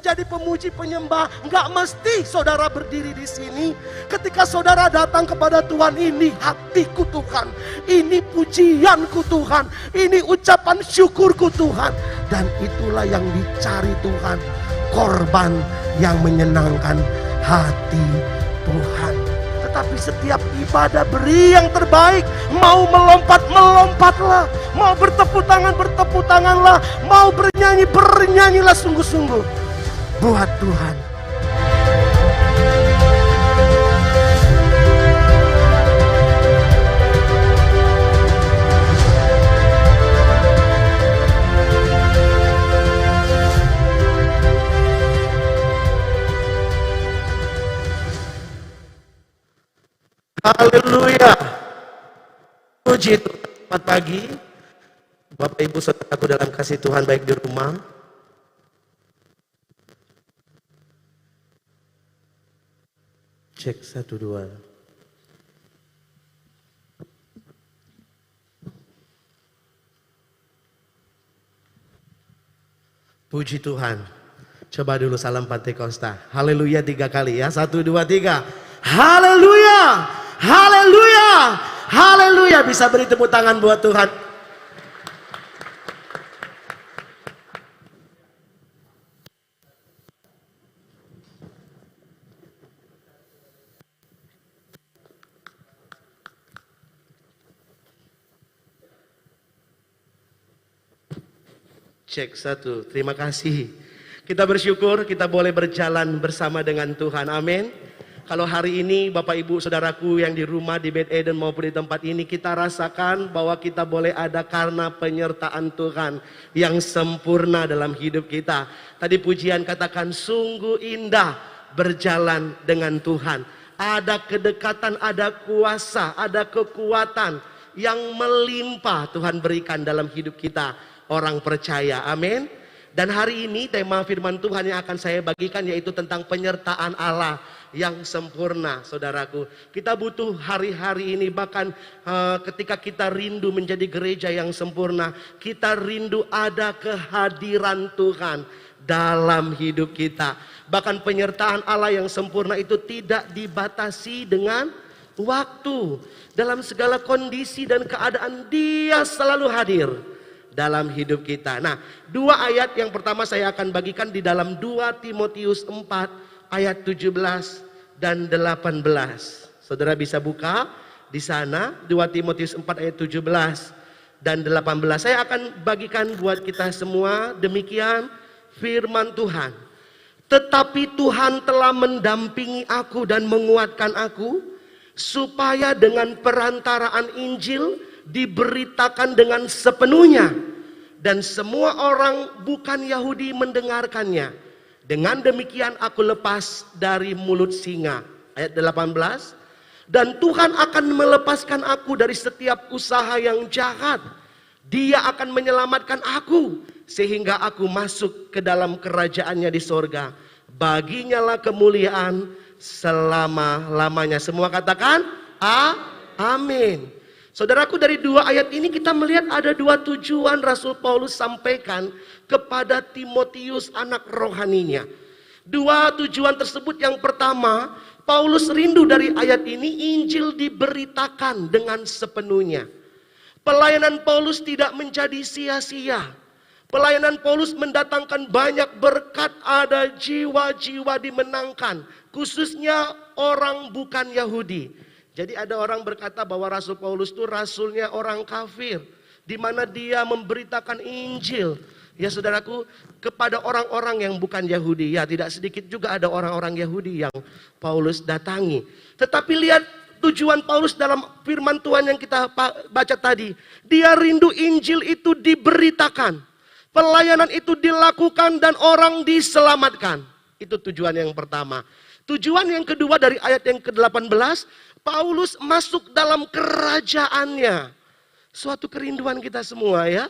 menjadi pemuji penyembah, nggak mesti saudara berdiri di sini. Ketika saudara datang kepada Tuhan, ini hatiku Tuhan, ini pujianku Tuhan, ini ucapan syukurku Tuhan. Dan itulah yang dicari Tuhan, korban yang menyenangkan hati Tuhan. Tetapi setiap ibadah beri yang terbaik. Mau melompat, melompatlah. Mau bertepuk tanganlah. Mau bernyanyi, bernyanyilah sungguh-sungguh buat Tuhan. Haleluya. Puji Tuhan. Selamat pagi Bapak Ibu saudaraku dalam kasih Tuhan, baik di rumah cek 1 2. Puji Tuhan. Coba dulu salam Pantekosta. Haleluya 3 kali ya. 1 2 3. Haleluya. Haleluya, haleluya. Bisa beri tepuk tangan buat Tuhan. Cek 1, terima kasih. Kita bersyukur kita boleh berjalan bersama dengan Tuhan, amin. Kalau hari ini Bapak Ibu Saudaraku yang di rumah, di Beth Eden maupun di tempat ini, kita rasakan bahwa kita boleh ada karena penyertaan Tuhan yang sempurna dalam hidup kita. Tadi pujian katakan sungguh indah berjalan dengan Tuhan. Ada kedekatan, ada kuasa, ada kekuatan yang melimpah Tuhan berikan dalam hidup kita orang percaya, amin. Dan hari ini tema firman Tuhan yang akan saya bagikan yaitu tentang penyertaan Allah yang sempurna, saudaraku. Kita butuh hari-hari ini, bahkan ketika kita rindu menjadi gereja yang sempurna, kita rindu ada kehadiran Tuhan dalam hidup kita. Bahkan penyertaan Allah yang sempurna itu tidak dibatasi dengan waktu. Dalam segala kondisi dan keadaan Dia selalu hadir dalam hidup kita. Nah, 2 ayat yang pertama saya akan bagikan di dalam 2 Timotius 4 ayat 17 dan 18. Saudara bisa buka di sana 2 Timotius 4 ayat 17 dan 18. Saya akan bagikan buat kita semua demikian firman Tuhan. Tetapi Tuhan telah mendampingi aku dan menguatkan aku supaya dengan perantaraan Injil diberitakan dengan sepenuhnya dan semua orang bukan Yahudi mendengarkannya. Dengan demikian aku lepas dari mulut singa. Ayat 18. Dan Tuhan akan melepaskan aku dari setiap usaha yang jahat. Dia akan menyelamatkan aku sehingga aku masuk ke dalam kerajaannya di sorga. Baginya lah kemuliaan selama-lamanya. Semua katakan amin. Saudaraku, dari 2 ayat ini kita melihat ada 2 tujuan Rasul Paulus sampaikan kepada Timotius anak rohaninya. 2 tujuan tersebut, yang pertama, Paulus rindu dari ayat ini Injil diberitakan dengan sepenuhnya. Pelayanan Paulus tidak menjadi sia-sia. Pelayanan Paulus mendatangkan banyak berkat, ada jiwa-jiwa dimenangkan, khususnya orang bukan Yahudi. Jadi ada orang berkata bahwa Rasul Paulus itu rasulnya orang kafir, di mana dia memberitakan Injil, ya saudaraku, kepada orang-orang yang bukan Yahudi. Ya, tidak sedikit juga ada orang-orang Yahudi yang Paulus datangi. Tetapi lihat tujuan Paulus dalam firman Tuhan yang kita baca tadi. Dia rindu Injil itu diberitakan, pelayanan itu dilakukan dan orang diselamatkan. Itu tujuan yang pertama. Tujuan yang kedua dari ayat yang ke-18, Paulus masuk dalam kerajaannya. Suatu kerinduan kita semua ya.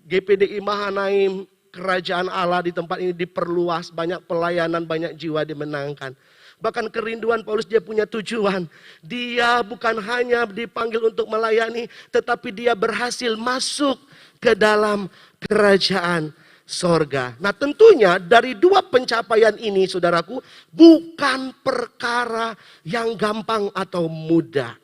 GPDI Mahanaim, kerajaan Allah di tempat ini diperluas, banyak pelayanan, banyak jiwa dimenangkan. Bahkan kerinduan Paulus, dia punya tujuan. Dia bukan hanya dipanggil untuk melayani, tetapi dia berhasil masuk ke dalam kerajaan sorga. Nah tentunya dari dua pencapaian ini saudaraku, bukan perkara yang gampang atau mudah.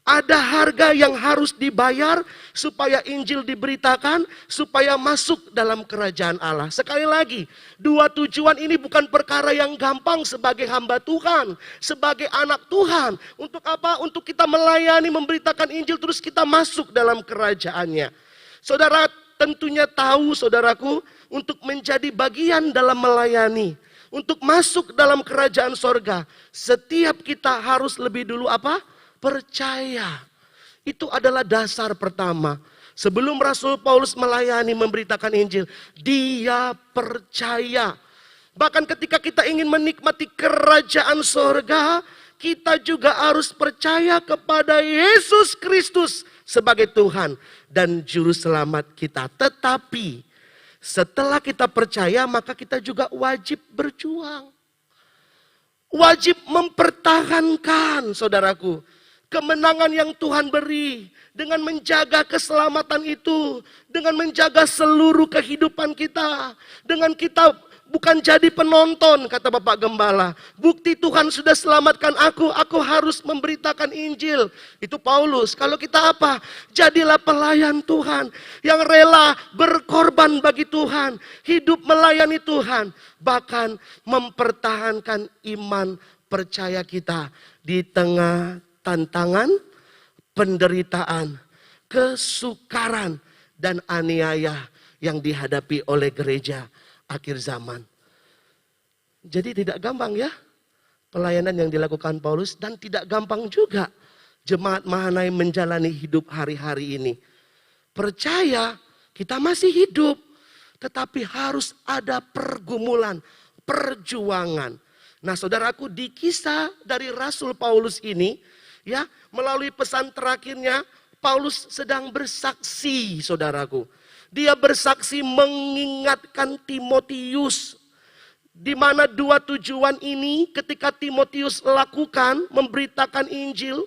Ada harga yang harus dibayar supaya Injil diberitakan, supaya masuk dalam kerajaan Allah. Sekali lagi, dua tujuan ini bukan perkara yang gampang sebagai hamba Tuhan, sebagai anak Tuhan. Untuk apa? Untuk kita melayani, memberitakan Injil, terus kita masuk dalam kerajaannya. Saudara tentunya tahu saudaraku, untuk menjadi bagian dalam melayani, untuk masuk dalam kerajaan sorga, setiap kita harus lebih dulu apa? Percaya. Itu adalah dasar pertama. Sebelum Rasul Paulus melayani, memberitakan Injil, dia percaya. Bahkan ketika kita ingin menikmati kerajaan sorga, kita juga harus percaya kepada Yesus Kristus sebagai Tuhan dan Juru Selamat kita. Tetapi setelah kita percaya, maka kita juga wajib berjuang. Wajib mempertahankan, saudaraku, kemenangan yang Tuhan beri dengan menjaga keselamatan itu, dengan menjaga seluruh kehidupan kita, dengan kita bukan jadi penonton, kata Bapak Gembala. Bukti Tuhan sudah selamatkan aku harus memberitakan Injil. Itu Paulus. Kalau kita apa? Jadilah pelayan Tuhan yang rela berkorban bagi Tuhan, hidup melayani Tuhan, bahkan mempertahankan iman percaya kita di tengah tantangan, penderitaan, kesukaran, dan aniaya yang dihadapi oleh gereja akhir zaman. Jadi tidak gampang ya pelayanan yang dilakukan Paulus, dan tidak gampang juga jemaat Mahanaim menjalani hidup hari-hari ini. Percaya kita masih hidup, tetapi harus ada pergumulan, perjuangan. Nah saudaraku, di kisah dari Rasul Paulus ini, ya, melalui pesan terakhirnya, Paulus sedang bersaksi, saudaraku. Dia bersaksi mengingatkan Timotius, di mana dua tujuan ini ketika Timotius lakukan, memberitakan Injil,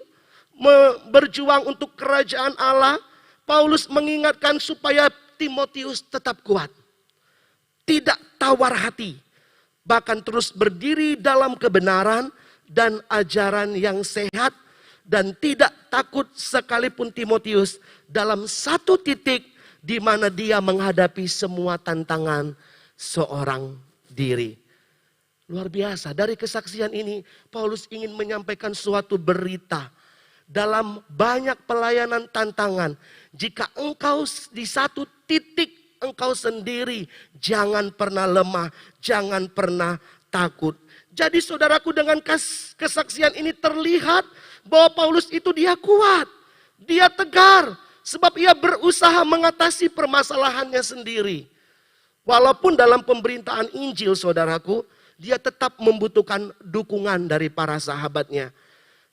berjuang untuk kerajaan Allah, Paulus mengingatkan supaya Timotius tetap kuat, tidak tawar hati, bahkan terus berdiri dalam kebenaran dan ajaran yang sehat, dan tidak takut sekalipun Timotius dalam satu titik di mana dia menghadapi semua tantangan seorang diri. Luar biasa, dari kesaksian ini Paulus ingin menyampaikan suatu berita. Dalam banyak pelayanan tantangan, jika engkau di satu titik engkau sendiri, jangan pernah lemah, jangan pernah takut. Jadi saudaraku, dengan kesaksian ini terlihat bahwa Paulus itu dia kuat, dia tegar, sebab ia berusaha mengatasi permasalahannya sendiri. Walaupun dalam pemberitaan Injil saudaraku, dia tetap membutuhkan dukungan dari para sahabatnya.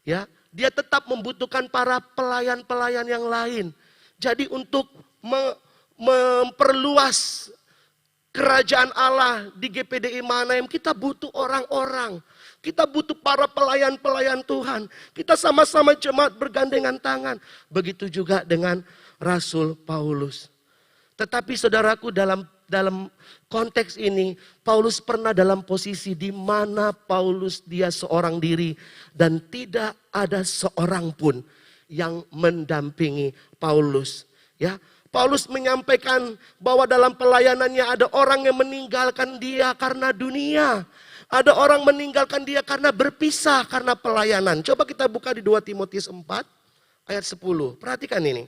Ya, dia tetap membutuhkan para pelayan-pelayan yang lain. Jadi untuk memperluas kerajaan Allah di GPDI Mahanaim, kita butuh orang-orang. Kita butuh para pelayan-pelayan Tuhan. Kita sama-sama jemaat bergandengan tangan. Begitu juga dengan Rasul Paulus. Tetapi saudaraku, dalam konteks ini, Paulus pernah dalam posisi di mana Paulus dia seorang diri dan tidak ada seorang pun yang mendampingi Paulus. Ya, Paulus menyampaikan bahwa dalam pelayanannya ada orang yang meninggalkan dia karena dunia. Ada orang meninggalkan dia karena berpisah, karena pelayanan. Coba kita buka di 2 Timotius 4 ayat 10. Perhatikan ini.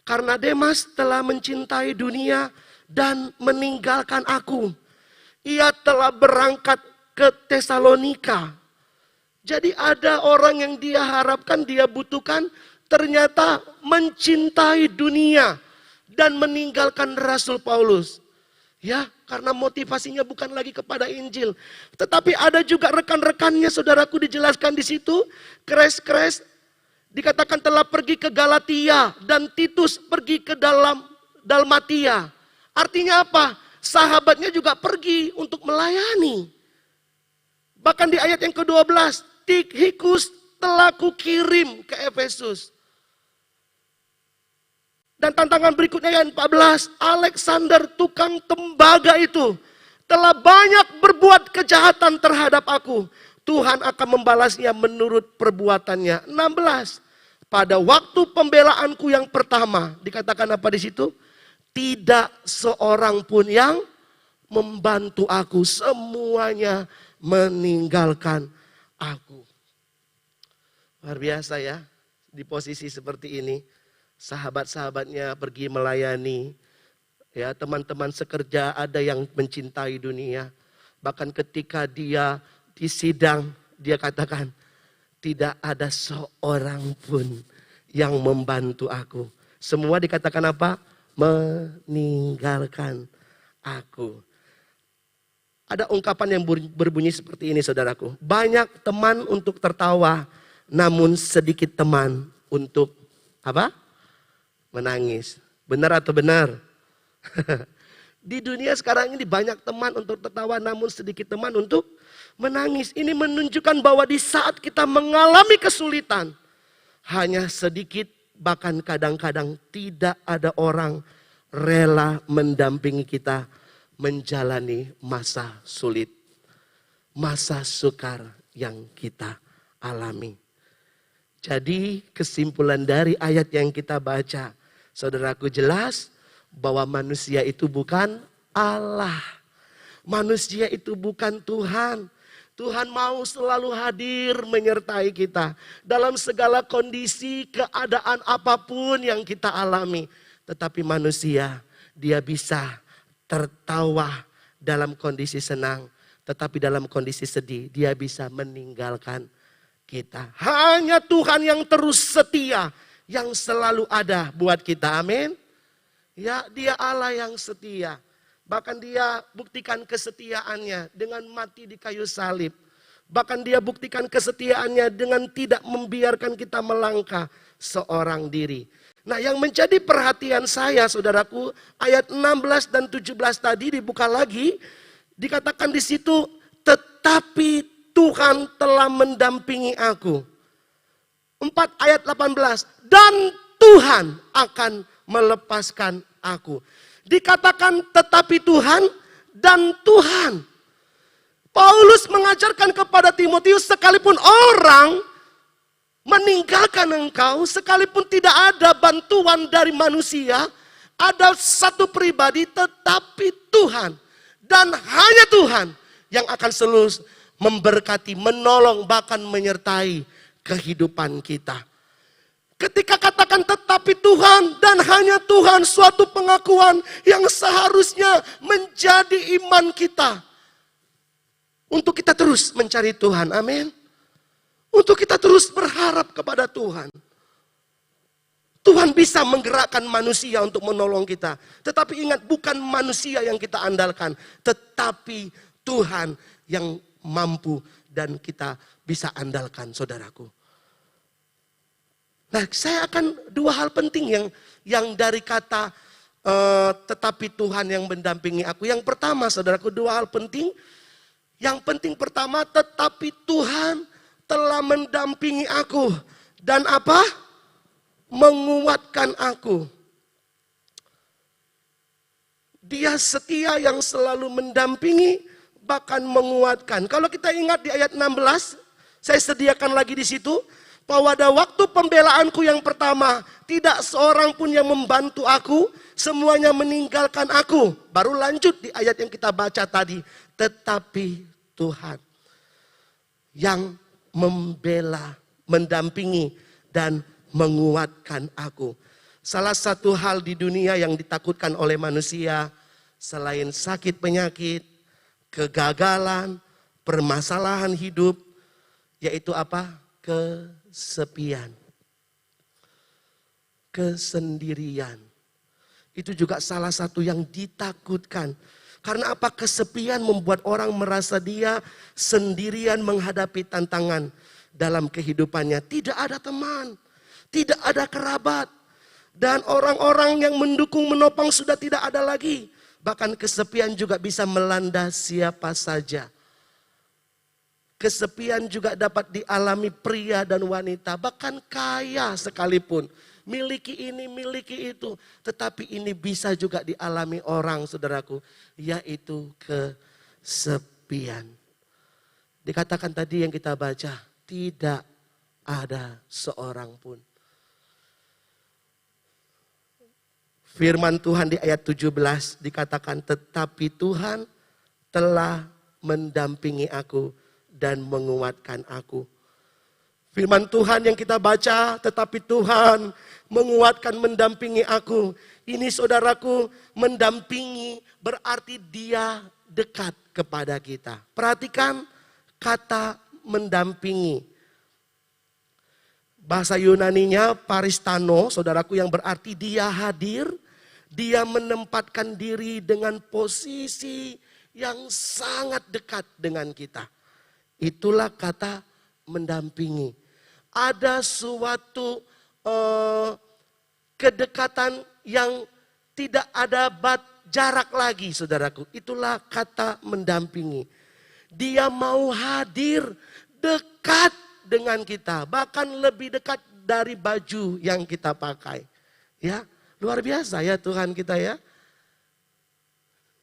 Karena Demas telah mencintai dunia dan meninggalkan aku. Ia telah berangkat ke Tesalonika. Jadi ada orang yang dia harapkan, dia butuhkan, ternyata mencintai dunia dan meninggalkan Rasul Paulus. Ya, karena motivasinya bukan lagi kepada Injil. Tetapi ada juga rekan-rekannya, saudaraku, dijelaskan di situ. Kres dikatakan telah pergi ke Galatia dan Titus pergi ke Dalmatia. Artinya apa? Sahabatnya juga pergi untuk melayani. Bahkan di ayat yang ke-12, Tikhikus telah kukirim ke Efesus. Dan tantangan berikutnya yang 14, Alexander tukang tembaga itu telah banyak berbuat kejahatan terhadap aku. Tuhan akan membalasnya menurut perbuatannya. 16. Pada waktu pembelaanku yang pertama, dikatakan apa di situ? Tidak seorang pun yang membantu aku, semuanya meninggalkan aku. Luar biasa ya, di posisi seperti ini. Sahabat-sahabatnya pergi melayani. Ya, teman-teman sekerja ada yang mencintai dunia. Bahkan ketika dia di sidang, dia katakan, tidak ada seorang pun yang membantu aku. Semua dikatakan apa? Meninggalkan aku. Ada ungkapan yang berbunyi seperti ini, saudaraku. Banyak teman untuk tertawa, namun sedikit teman untuk apa? Menangis. Benar atau benar? Di dunia sekarang ini banyak teman untuk tertawa, namun sedikit teman untuk menangis. Ini menunjukkan bahwa di saat kita mengalami kesulitan, hanya sedikit, bahkan kadang-kadang tidak ada orang rela mendampingi kita menjalani masa sulit, masa sukar yang kita alami. Jadi kesimpulan dari ayat yang kita baca, saudaraku, jelas bahwa manusia itu bukan Allah. Manusia itu bukan Tuhan. Tuhan mau selalu hadir menyertai kita dalam segala kondisi, keadaan apapun yang kita alami. Tetapi manusia, dia bisa tertawa dalam kondisi senang, tetapi dalam kondisi sedih, dia bisa meninggalkan kita. Hanya Tuhan yang terus setia, yang selalu ada buat kita. Amin. Ya, dia Allah yang setia. Bahkan dia buktikan kesetiaannya dengan mati di kayu salib. Bahkan dia buktikan kesetiaannya dengan tidak membiarkan kita melangkah seorang diri. Nah, yang menjadi perhatian saya, saudaraku, ayat 16 dan 17 tadi dibuka lagi. Dikatakan di situ, tetapi Tuhan telah mendampingi aku. 4 ayat 18, dan Tuhan akan melepaskan aku. Dikatakan tetapi Tuhan dan Tuhan. Paulus mengajarkan kepada Timotius, sekalipun orang meninggalkan engkau, sekalipun tidak ada bantuan dari manusia, ada satu pribadi, tetapi Tuhan dan hanya Tuhan yang akan selalu memberkati, menolong, bahkan menyertai kehidupan kita. Ketika katakan tetapi Tuhan dan hanya Tuhan, suatu pengakuan yang seharusnya menjadi iman kita. Untuk kita terus mencari Tuhan, amin. Untuk kita terus berharap kepada Tuhan. Tuhan bisa menggerakkan manusia untuk menolong kita. Tetapi ingat, bukan manusia yang kita andalkan, tetapi Tuhan yang mampu dan kita bisa andalkan, saudaraku. Nah, saya akan dua hal penting yang dari kata tetapi Tuhan yang mendampingi aku. Yang pertama, saudaraku, dua hal penting. Yang penting pertama, tetapi Tuhan telah mendampingi aku. Dan apa? Menguatkan aku. Dia setia yang selalu mendampingi, bahkan menguatkan. Kalau kita ingat di ayat 16, saya sediakan lagi di situ. Bahwa pada waktu pembelaanku yang pertama, tidak seorang pun yang membantu aku, semuanya meninggalkan aku. Baru lanjut di ayat yang kita baca tadi. Tetapi Tuhan yang membela, mendampingi, dan menguatkan aku. Salah satu hal di dunia yang ditakutkan oleh manusia, selain sakit penyakit, kegagalan, permasalahan hidup, yaitu apa? Kesepian. Kesendirian. Itu juga salah satu yang ditakutkan. Karena apa? Kesepian membuat orang merasa dia sendirian menghadapi tantangan dalam kehidupannya. Tidak ada teman, tidak ada kerabat. Dan orang-orang yang mendukung, menopang sudah tidak ada lagi. Bahkan kesepian juga bisa melanda siapa saja. Kesepian juga dapat dialami pria dan wanita, bahkan kaya sekalipun. miliki ini, miliki itu. Tetapi ini bisa juga dialami orang, saudaraku, yaitu kesepian. Dikatakan tadi yang kita baca, tidak ada seorang pun. Firman Tuhan di ayat 17 dikatakan, tetapi Tuhan telah mendampingi aku dan menguatkan aku. Firman Tuhan yang kita baca, tetapi Tuhan menguatkan, mendampingi aku. Ini saudaraku, mendampingi berarti dia dekat kepada kita. Perhatikan kata mendampingi. Bahasa Yunaninya paristano, saudaraku, yang berarti dia hadir. Dia menempatkan diri dengan posisi yang sangat dekat dengan kita. Itulah kata mendampingi. Ada suatu kedekatan yang tidak ada jarak lagi, saudaraku. Itulah kata mendampingi. Dia mau hadir dekat dengan kita, bahkan lebih dekat dari baju yang kita pakai. Ya, luar biasa ya Tuhan kita ya.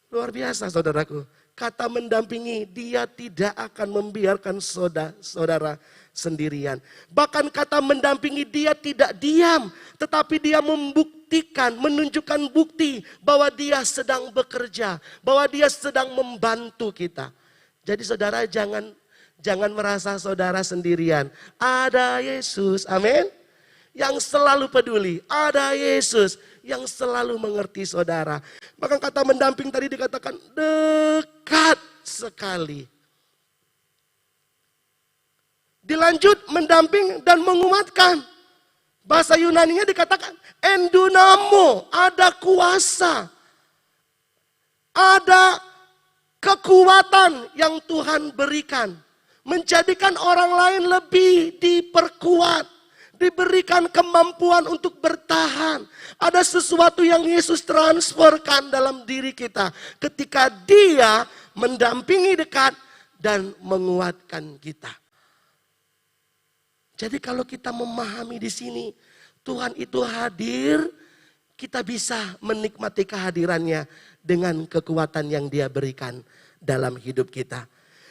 Luar biasa saudaraku. Kata mendampingi, dia tidak akan membiarkan saudara sendirian. Bahkan kata mendampingi, dia tidak diam. Tetapi dia membuktikan, menunjukkan bukti bahwa dia sedang bekerja. Bahwa dia sedang membantu kita. Jadi saudara jangan merasa saudara sendirian. Ada Yesus, amin. Yang selalu peduli. Ada Yesus yang selalu mengerti saudara. Maka kata mendamping tadi dikatakan dekat sekali. Dilanjut mendamping dan menguatkan. Bahasa Yunaninya dikatakan endunamo, ada kuasa. Ada kekuatan yang Tuhan berikan. Menjadikan orang lain lebih diperkuat. Diberikan kemampuan untuk bertahan. Ada sesuatu yang Yesus transferkan dalam diri kita. Ketika dia mendampingi dekat dan menguatkan kita. Jadi kalau kita memahami di sini. Tuhan itu hadir. Kita bisa menikmati kehadirannya. Dengan kekuatan yang dia berikan dalam hidup kita.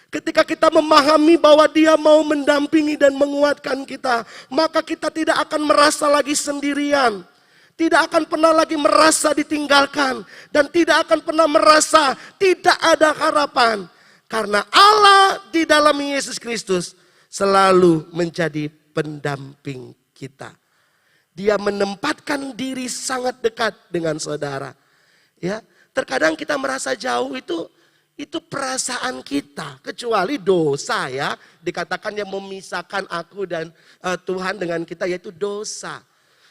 Ketika kita memahami bahwa dia mau mendampingi dan menguatkan kita, maka kita tidak akan merasa lagi sendirian. Tidak akan pernah lagi merasa ditinggalkan. Dan tidak akan pernah merasa tidak ada harapan. Karena Allah di dalam Yesus Kristus selalu menjadi pendamping kita. Dia menempatkan diri sangat dekat dengan saudara. Ya, terkadang kita merasa jauh itu perasaan kita, kecuali dosa ya, dikatakan yang memisahkan aku dan Tuhan dengan kita yaitu dosa.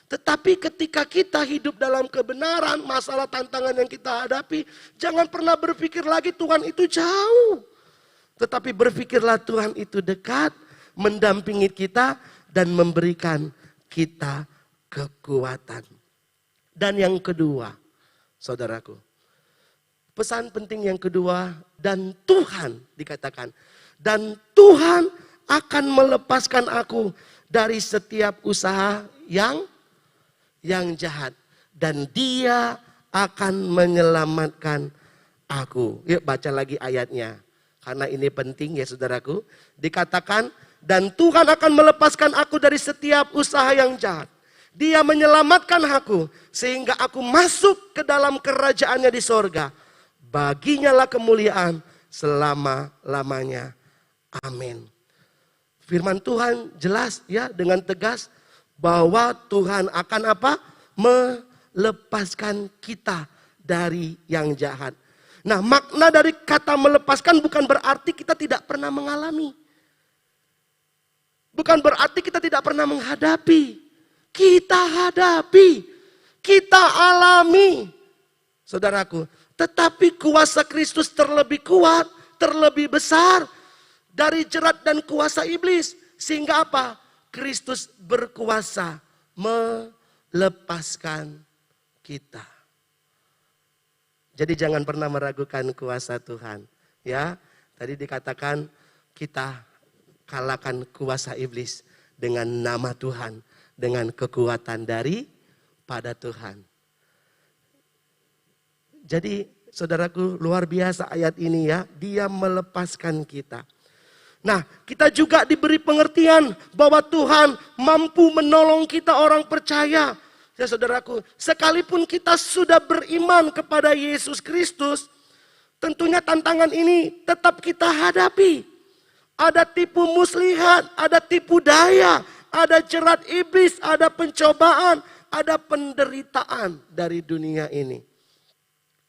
Tetapi ketika kita hidup dalam kebenaran, masalah tantangan yang kita hadapi, jangan pernah berpikir lagi Tuhan itu jauh. Tetapi berpikirlah Tuhan itu dekat, mendampingi kita dan memberikan kita kekuatan. Dan yang kedua, saudaraku. Pesan penting yang kedua, dan Tuhan dikatakan. Dan Tuhan akan melepaskan aku dari setiap usaha yang jahat. Dan dia akan menyelamatkan aku. Yuk baca lagi ayatnya. Karena ini penting ya saudaraku. Dikatakan, dan Tuhan akan melepaskan aku dari setiap usaha yang jahat. Dia menyelamatkan aku. Sehingga aku masuk ke dalam kerajaannya di sorga. Baginya lah kemuliaan selama-lamanya. Amin. Firman Tuhan jelas ya dengan tegas bahwa Tuhan akan apa? Melepaskan kita dari yang jahat. Nah, makna dari kata melepaskan bukan berarti kita tidak pernah mengalami. Bukan berarti kita tidak pernah menghadapi. Kita hadapi. Kita alami. Saudaraku, tetapi kuasa Kristus terlebih kuat, terlebih besar dari jerat dan kuasa iblis. Sehingga apa? Kristus berkuasa melepaskan kita. Jadi jangan pernah meragukan kuasa Tuhan. Ya, tadi dikatakan kita kalahkan kuasa iblis dengan nama Tuhan, dengan kekuatan dari pada Tuhan. Jadi saudaraku, luar biasa ayat ini ya. Dia melepaskan kita. Nah, kita juga diberi pengertian bahwa Tuhan mampu menolong kita orang percaya. Ya saudaraku, sekalipun kita sudah beriman kepada Yesus Kristus, tentunya tantangan ini tetap kita hadapi. Ada tipu muslihat, ada tipu daya, ada jerat iblis, ada pencobaan, ada penderitaan dari dunia ini.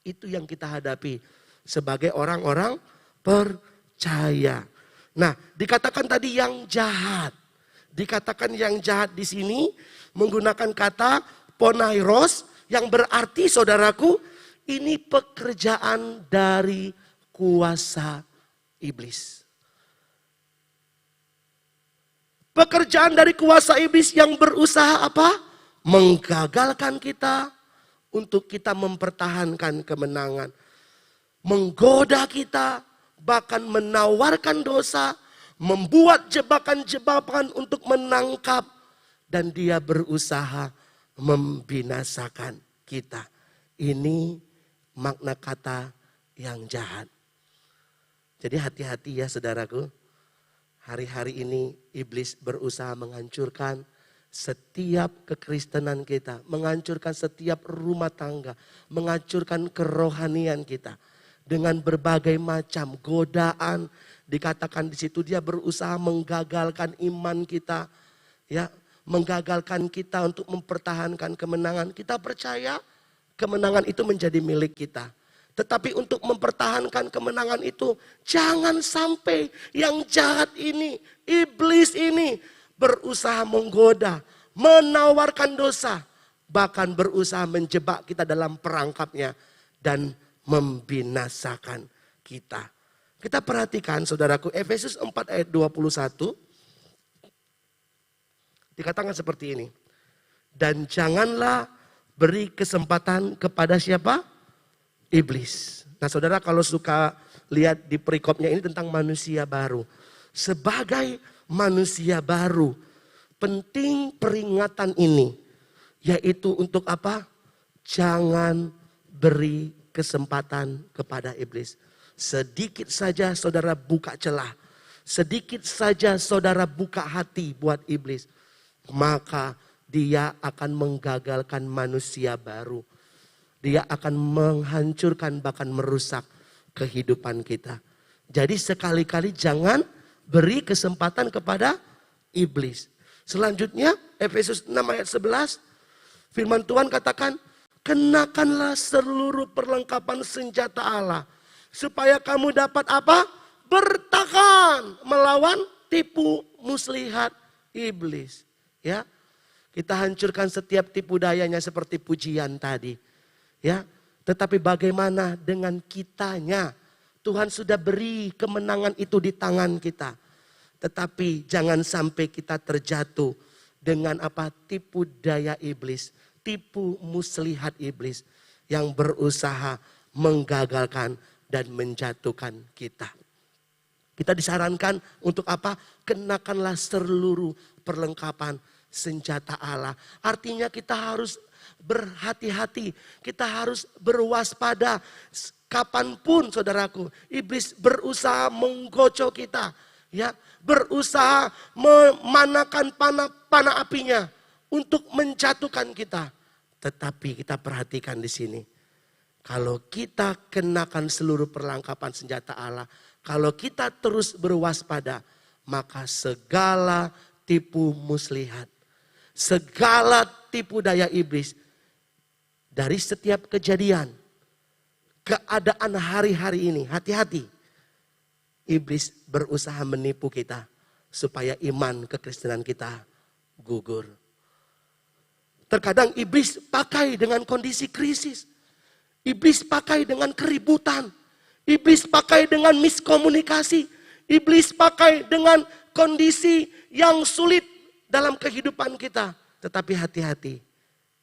Itu yang kita hadapi sebagai orang-orang percaya. Nah, dikatakan tadi yang jahat. Dikatakan yang jahat di sini menggunakan kata ponairos yang berarti saudaraku ini pekerjaan dari kuasa iblis. Pekerjaan dari kuasa iblis yang berusaha apa? Menggagalkan kita untuk kita mempertahankan kemenangan. Menggoda kita, bahkan menawarkan dosa, membuat jebakan-jebakan untuk menangkap, dan dia berusaha membinasakan kita. Ini makna kata yang jahat. Jadi hati-hati ya saudaraku. Hari-hari ini iblis berusaha menghancurkan setiap kekristenan kita, menghancurkan setiap rumah tangga, menghancurkan kerohanian kita. Dengan berbagai macam godaan, dikatakan di situ dia berusaha menggagalkan iman kita, ya, menggagalkan kita untuk mempertahankan kemenangan. Kita percaya kemenangan itu menjadi milik kita. Tetapi untuk mempertahankan kemenangan itu, jangan sampai yang jahat ini, iblis ini berusaha menggoda, menawarkan dosa, bahkan berusaha menjebak kita dalam perangkapnya dan membinasakan kita. Kita perhatikan saudaraku, Efesus 4 ayat 21. Dikatakan seperti ini. Dan janganlah beri kesempatan kepada siapa? Iblis. Nah saudara, kalau suka lihat di perikopnya ini tentang manusia baru. Sebagai manusia baru, penting peringatan ini. Yaitu untuk apa? Jangan beri kesempatan kepada iblis. Sedikit saja saudara buka celah. Sedikit saja saudara buka hati buat iblis. Maka dia akan menggagalkan manusia baru. Dia akan menghancurkan bahkan merusak kehidupan kita. Jadi sekali-kali jangan beri kesempatan kepada iblis. Selanjutnya Efesus 6 ayat 11. Firman Tuhan katakan, kenakanlah seluruh perlengkapan senjata Allah. Supaya kamu dapat apa? Bertahan melawan tipu muslihat iblis. Ya, kita hancurkan setiap tipu dayanya seperti pujian tadi. Ya, tetapi bagaimana dengan kitanya? Tuhan sudah beri kemenangan itu di tangan kita. Tetapi jangan sampai kita terjatuh dengan apa? Tipu daya iblis, tipu muslihat iblis yang berusaha menggagalkan dan menjatuhkan kita. Kita disarankan untuk apa? Kenakanlah seluruh perlengkapan senjata Allah. Artinya kita harus berhati-hati, kita harus berwaspada. Kapanpun saudaraku, iblis berusaha menggocok kita, ya, berusaha memanakan panah apinya untuk menjatuhkan kita. Tetapi kita perhatikan di sini, kalau kita kenakan seluruh perlengkapan senjata Allah, kalau kita terus berwaspada, maka segala tipu muslihat, segala tipu daya iblis dari setiap kejadian, keadaan hari-hari ini, hati-hati. Iblis berusaha menipu kita supaya iman kekristenan kita gugur. Terkadang iblis pakai dengan kondisi krisis. Iblis pakai dengan keributan. Iblis pakai dengan miskomunikasi. Iblis pakai dengan kondisi yang sulit dalam kehidupan kita. Tetapi hati-hati,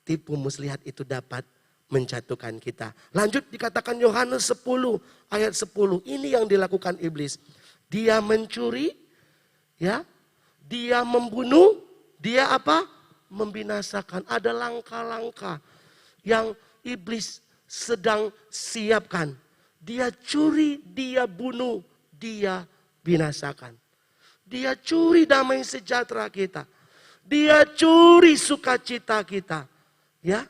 tipu muslihat itu dapat menjatuhkan kita. Lanjut dikatakan Yohanes 10 ayat 10. Ini yang dilakukan iblis. Dia mencuri, ya, dia membunuh, dia apa? membinasakan. Ada langkah-langkah yang iblis sedang siapkan. Dia curi, dia bunuh, dia binasakan. Dia curi damai sejahtera kita. Dia curi sukacita kita. Ya,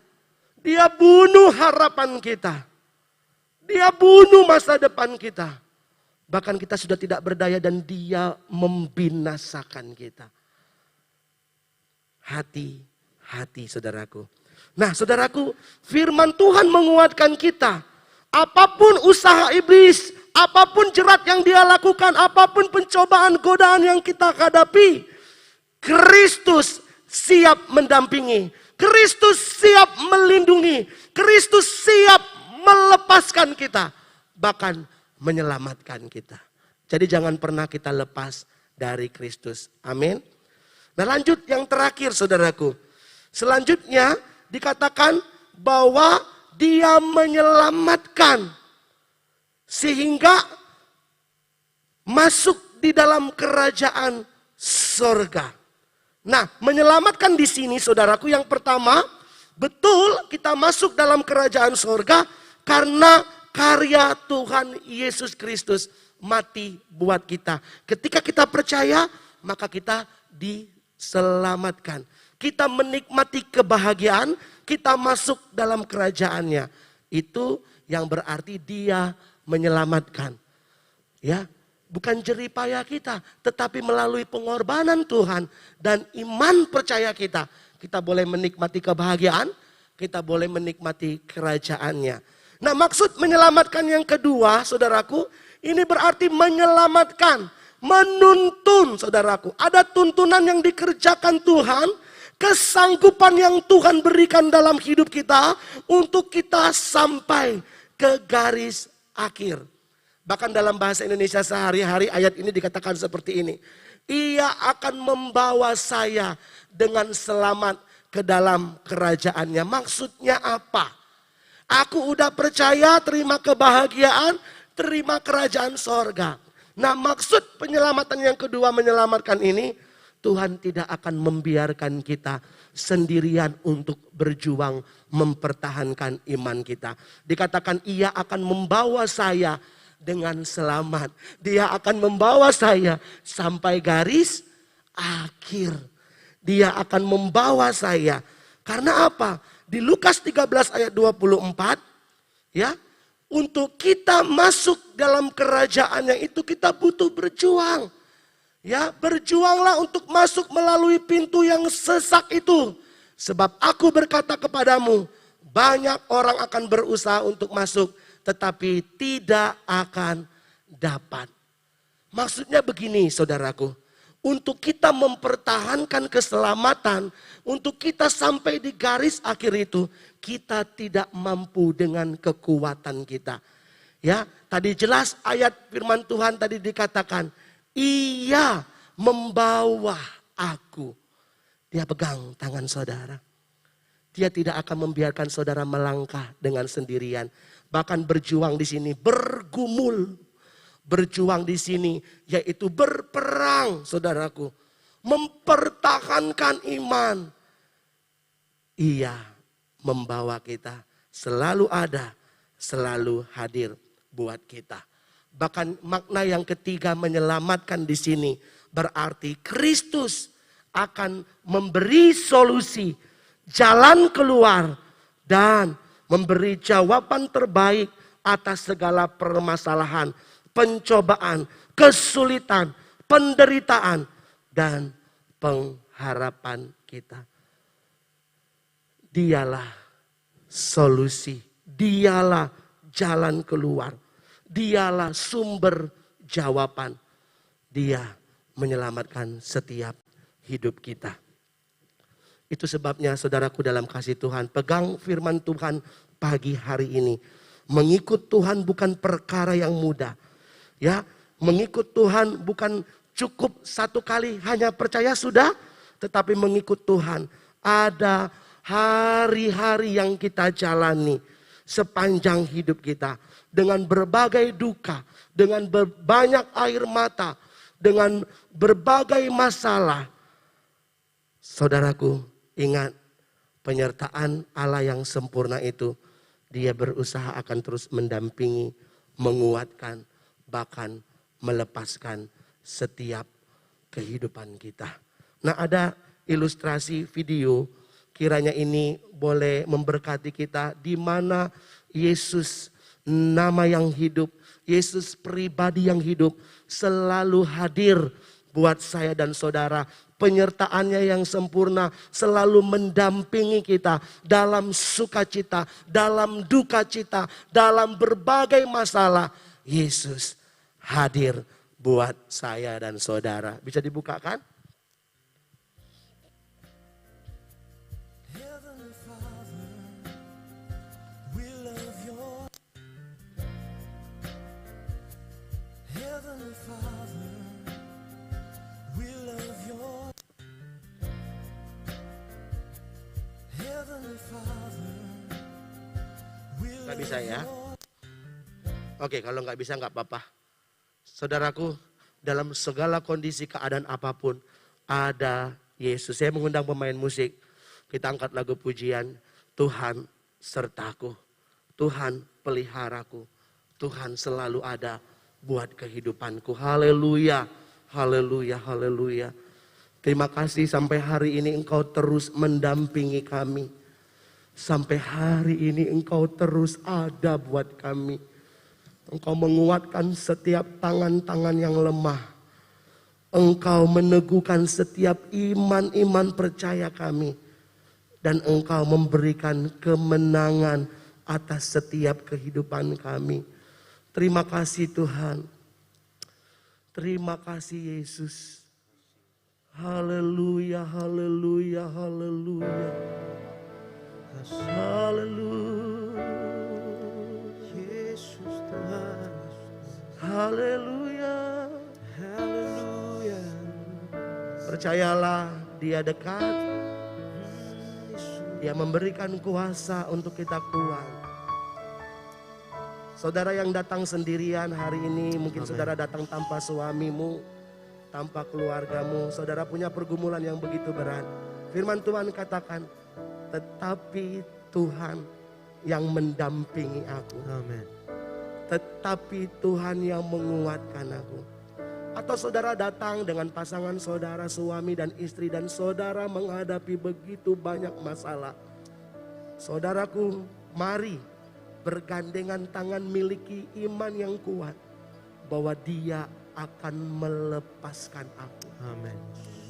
dia bunuh harapan kita. Dia bunuh masa depan kita. Bahkan kita sudah tidak berdaya dan dia membinasakan kita. Hati-hati saudaraku. Nah saudaraku, firman Tuhan menguatkan kita. Apapun usaha iblis, apapun jerat yang dia lakukan, apapun pencobaan godaan yang kita hadapi, Kristus siap mendampingi. Kristus siap melindungi. Kristus siap melepaskan kita. Bahkan menyelamatkan kita. Jadi jangan pernah kita lepas dari Kristus. Amin. Nah lanjut yang terakhir saudaraku. Selanjutnya dikatakan bahwa dia menyelamatkan. Sehingga masuk di dalam kerajaan sorga. Nah menyelamatkan di sini saudaraku yang pertama. Betul kita masuk dalam kerajaan sorga. Karena karya Tuhan Yesus Kristus mati buat kita. Ketika kita percaya maka kita diselamatkan. Kita menikmati kebahagiaan, kita masuk dalam kerajaannya. Itu yang berarti dia menyelamatkan. Ya, bukan jeripaya kita, tetapi melalui pengorbanan Tuhan dan iman percaya kita. Kita boleh menikmati kebahagiaan, kita boleh menikmati kerajaannya. Nah, maksud menyelamatkan yang kedua, saudaraku, ini berarti menyelamatkan, menuntun, saudaraku. Ada tuntunan yang dikerjakan Tuhan, kesanggupan yang Tuhan berikan dalam hidup kita untuk kita sampai ke garis akhir. Bahkan dalam bahasa Indonesia sehari-hari ayat ini dikatakan seperti ini. Ia akan membawa saya dengan selamat ke dalam kerajaannya. Maksudnya apa? Aku udah percaya, terima kebahagiaan, terima kerajaan sorga. Nah maksud penyelamatan yang kedua menyelamatkan ini, Tuhan tidak akan membiarkan kita sendirian untuk berjuang mempertahankan iman kita. Dikatakan ia akan membawa saya dengan selamat. Dia akan membawa saya sampai garis akhir. Dia akan membawa saya. Karena apa? Di Lukas 13 ayat 24, ya, untuk kita masuk dalam kerajaannya itu kita butuh berjuang. Ya, berjuanglah untuk masuk melalui pintu yang sesak itu. Sebab aku berkata kepadamu, banyak orang akan berusaha untuk masuk, tetapi tidak akan dapat. Maksudnya begini saudaraku, untuk kita mempertahankan keselamatan, untuk kita sampai di garis akhir itu, kita tidak mampu dengan kekuatan kita. Ya, tadi jelas ayat firman Tuhan tadi dikatakan, ia membawa aku. Dia pegang tangan saudara. Dia tidak akan membiarkan saudara melangkah dengan sendirian. Bahkan berjuang di sini, bergumul. Berjuang di sini, yaitu berperang saudaraku. Mempertahankan iman. Ia membawa kita, selalu ada, selalu hadir buat kita. Bahkan makna yang ketiga menyelamatkan di sini berarti Kristus akan memberi solusi, jalan keluar dan memberi jawaban terbaik atas segala permasalahan, pencobaan, kesulitan, penderitaan dan pengharapan kita. Dialah solusi, dialah jalan keluar. Dialah sumber jawaban. Dia menyelamatkan setiap hidup kita. Itu sebabnya saudaraku dalam kasih Tuhan, pegang firman Tuhan pagi hari ini. Mengikut Tuhan bukan perkara yang mudah. Ya, mengikut Tuhan bukan cukup satu kali hanya percaya sudah, tetapi mengikut Tuhan ada hari-hari yang kita jalani sepanjang hidup kita. Dengan berbagai duka, dengan banyak air mata, dengan berbagai masalah. Saudaraku, Ingat, penyertaan Allah yang sempurna itu, Dia berusaha akan terus mendampingi, menguatkan, bahkan melepaskan setiap kehidupan kita. Nah, ada ilustrasi video, kiranya ini boleh memberkati kita, di mana Yesus, nama yang hidup, Yesus pribadi yang hidup, selalu hadir buat saya dan saudara. Penyertaannya yang sempurna selalu mendampingi kita dalam sukacita, dalam duka cita, dalam berbagai masalah. Yesus hadir buat saya dan saudara. Bisa dibukakan? Gak bisa ya? Oke, kalau gak bisa gak apa-apa. Saudaraku, dalam segala kondisi keadaan apapun, ada Yesus. Saya mengundang pemain musik. Kita angkat lagu pujian. Tuhan sertaku. Tuhan peliharaku. Tuhan selalu ada buat kehidupanku. Haleluya, haleluya, haleluya. Terima kasih sampai hari ini Engkau terus mendampingi kami. Sampai hari ini Engkau terus ada buat kami. Engkau menguatkan setiap tangan-tangan yang lemah. Engkau meneguhkan setiap iman-iman percaya kami. Dan Engkau memberikan kemenangan atas setiap kehidupan kami. Terima kasih Tuhan. Terima kasih Yesus. Haleluya, haleluya, haleluya. Haleluya. Yesus Tuhan. Haleluya. Haleluya. Percayalah, Dia dekat. Dia memberikan kuasa untuk kita kuat. Saudara yang datang sendirian hari ini, mungkin saudara datang tanpa suamimu, tanpa keluargamu, saudara punya pergumulan yang begitu berat. Firman Tuhan katakan, tetapi Tuhan yang mendampingi aku. Amin. Tetapi Tuhan yang menguatkan aku. Atau saudara datang dengan pasangan saudara, suami dan istri, dan saudara menghadapi begitu banyak masalah. Saudaraku, mari bergandengan tangan, miliki iman yang kuat bahwa Dia akan melepaskan aku. Amin.